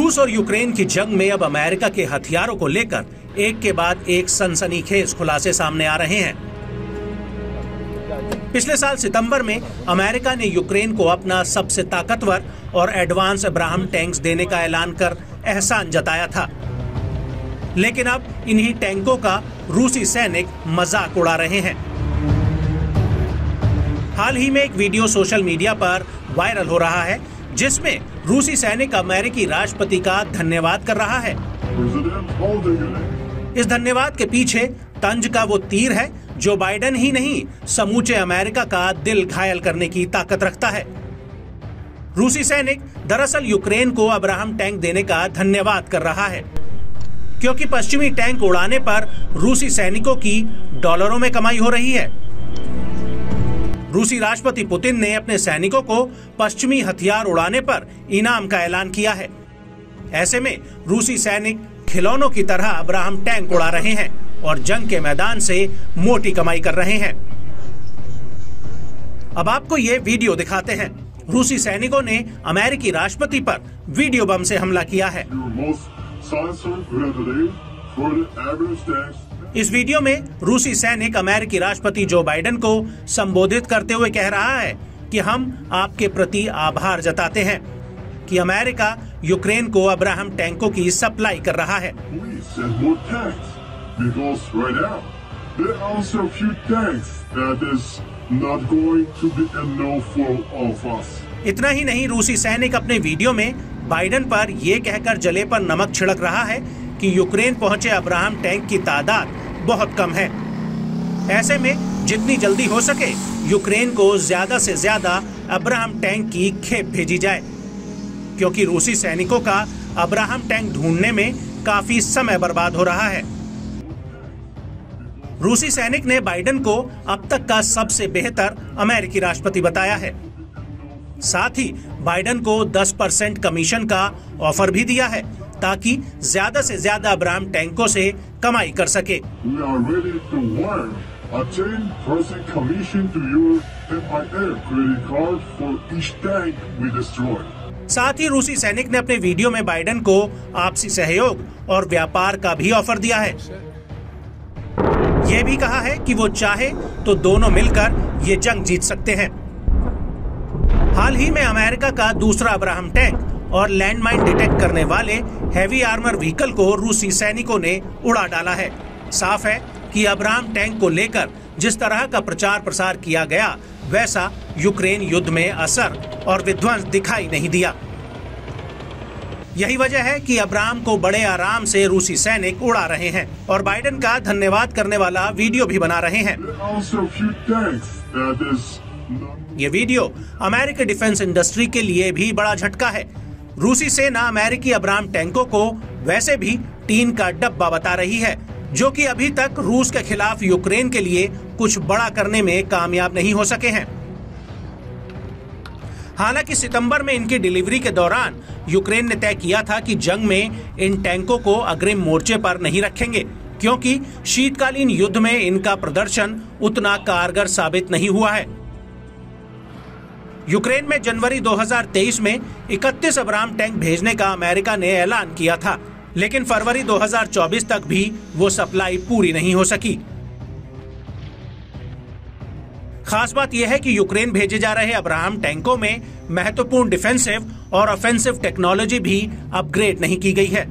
रूस और यूक्रेन की जंग में अब अमेरिका के हथियारों को लेकर एक के बाद एक सनसनीखेज खुलासे सामने आ रहे हैं। पिछले साल सितंबर में अमेरिका ने यूक्रेन को अपना सबसे ताकतवर और एडवांस अब्राहम टैंक्स देने का ऐलान कर एहसान जताया था, लेकिन अब इन्हीं टैंकों का रूसी सैनिक मजाक उड़ा रहे हैं। हाल ही में एक वीडियो सोशल मीडिया पर वायरल हो रहा है जिसमें रूसी सैनिक अमेरिकी राष्ट्रपति का धन्यवाद कर रहा है। इस धन्यवाद के पीछे तंज का वो तीर है जो बाइडेन ही नहीं समूचे अमेरिका का दिल घायल करने की ताकत रखता है। रूसी सैनिक दरअसल यूक्रेन को अब्राहम टैंक देने का धन्यवाद कर रहा है, क्योंकि पश्चिमी टैंक उड़ाने पर रूसी सैनिकों की डॉलरों में कमाई हो रही है। रूसी राष्ट्रपति पुतिन ने अपने सैनिकों को पश्चिमी हथियार उड़ाने पर इनाम का ऐलान किया है। ऐसे में रूसी सैनिक खिलौनों की तरह अब्राहम टैंक उड़ा रहे हैं और जंग के मैदान से मोटी कमाई कर रहे हैं। अब आपको ये वीडियो दिखाते हैं। रूसी सैनिकों ने अमेरिकी राष्ट्रपति पर वीडियो बम से हमला किया है। इस वीडियो में रूसी सैनिक अमेरिकी राष्ट्रपति जो बाइडेन को संबोधित करते हुए कह रहा है कि हम आपके प्रति आभार जताते हैं कि अमेरिका यूक्रेन को अब्राहम टैंकों की सप्लाई कर रहा है। इतना ही नहीं, रूसी सैनिक अपने वीडियो में बाइडेन पर यह कहकर जले पर नमक छिड़क रहा है कि यूक्रेन पहुंचे अब्राहम टैंक की तादाद बहुत कम है। ऐसे में जितनी जल्दी हो सके यूक्रेन को ज्यादा से ज्यादा अब्राहम टैंक की खेप भेजी जाए, क्योंकि रूसी सैनिकों का अब्राहम टैंक ढूंढने में काफी समय बर्बाद हो रहा है। रूसी सैनिक ने बाइडेन को अब तक का सबसे बेहतर अमेरिकी राष्ट्रपति बताया है। साथ ही बाइडेन को 10% कमीशन का ऑफर भी दिया है ताकि ज्यादा से ज्यादा अब्राहम टैंकों से कमाई कर सके। साथ ही रूसी सैनिक ने अपने वीडियो में बाइडेन को आपसी सहयोग और व्यापार का भी ऑफर दिया है। यह भी कहा है कि वो चाहे तो दोनों मिलकर ये जंग जीत सकते हैं। हाल ही में अमेरिका का दूसरा अब्राहम टैंक और लैंडमाइन डिटेक्ट करने वाले हैवी आर्मर व्हीकल को रूसी सैनिकों ने उड़ा डाला है। साफ है कि अब्राहम टैंक को लेकर जिस तरह का प्रचार प्रसार किया गया वैसा यूक्रेन युद्ध में असर और विध्वंस दिखाई नहीं दिया। यही वजह है कि अब्राहम को बड़े आराम से रूसी सैनिक उड़ा रहे हैं और बाइडेन का धन्यवाद करने वाला वीडियो भी बना रहे हैं। ये वीडियो अमेरिकी डिफेंस इंडस्ट्री के लिए भी बड़ा झटका है। रूसी सेना अमेरिकी अब्राहम टैंकों को वैसे भी टीन का डब्बा बता रही है, जो कि अभी तक रूस के खिलाफ यूक्रेन के लिए कुछ बड़ा करने में कामयाब नहीं हो सके हैं। हालांकि सितंबर में इनकी डिलीवरी के दौरान यूक्रेन ने तय किया था कि जंग में इन टैंकों को अग्रिम मोर्चे पर नहीं रखेंगे, क्योंकि शीतकालीन युद्ध में इनका प्रदर्शन उतना कारगर साबित नहीं हुआ है। यूक्रेन में जनवरी 2023 में 31 अब्राहम टैंक भेजने का अमेरिका ने ऐलान किया था, लेकिन फरवरी 2024 तक भी वो सप्लाई पूरी नहीं हो सकी। खास बात यह है कि यूक्रेन भेजे जा रहे अब्राहम टैंकों में महत्वपूर्ण डिफेंसिव और ऑफेंसिव टेक्नोलॉजी भी अपग्रेड नहीं की गई है।